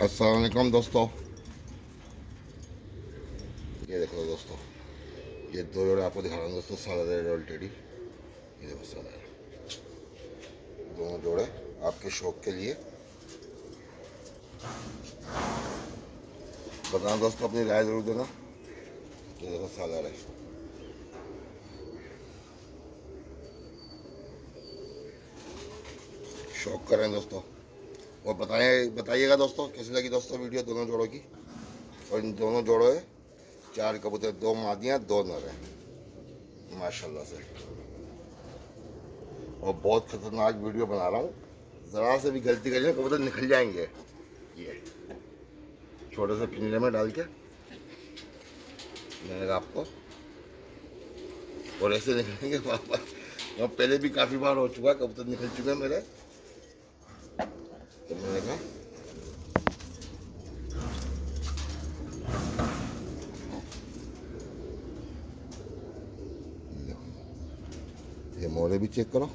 अस्सलाम वालेकुम दोस्तों। ये देखो दोस्तों, ये दो जोड़े आपको दिखा रहा हूँ दोस्तों, सादा रेड और टेडी। ये देखो सादा दोनों जोड़े आपके शौक के लिए। बताना दोस्तों, अपनी राय ज़रूर देना। ये देखो सादा है, शौक करें दोस्तों। और बताइएगा दोस्तों कैसी लगी दोस्तों वीडियो दोनों जोड़ों की। और इन दोनों जोड़ों है 4 कबूतर, 2 मादियाँ 2 नर हैं माशाल्लाह से। और बहुत खतरनाक वीडियो बना रहा हूँ, ज़रा से भी गलती करिए कबूतर निकल जाएंगे। ये छोटे से पिंजरे में डाल के मैंने कहा आपको, और ऐसे निकलेंगे वापस। और पहले भी काफ़ी बार हो चुका है, कबूतर निकल चुके हैं मेरे। तो मैंने कहा ये मोरे भी चेक करो।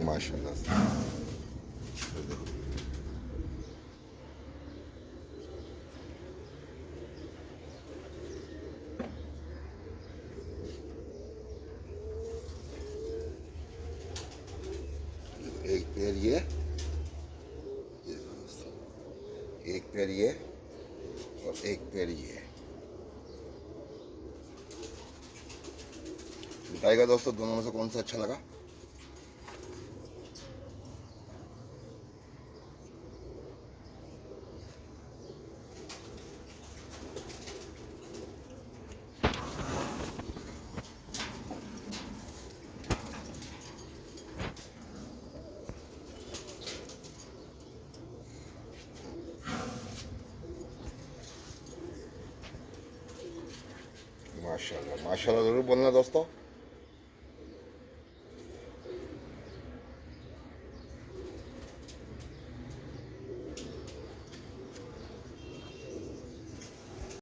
माशाल्लाह से एक पैर ये, एक पैर ये और एक पैर ये। बताइएगा दोस्तों दोनों में से कौन सा अच्छा लगा। माशाल्लाह माशाल्लाह ज़रूर बोलना दोस्तों।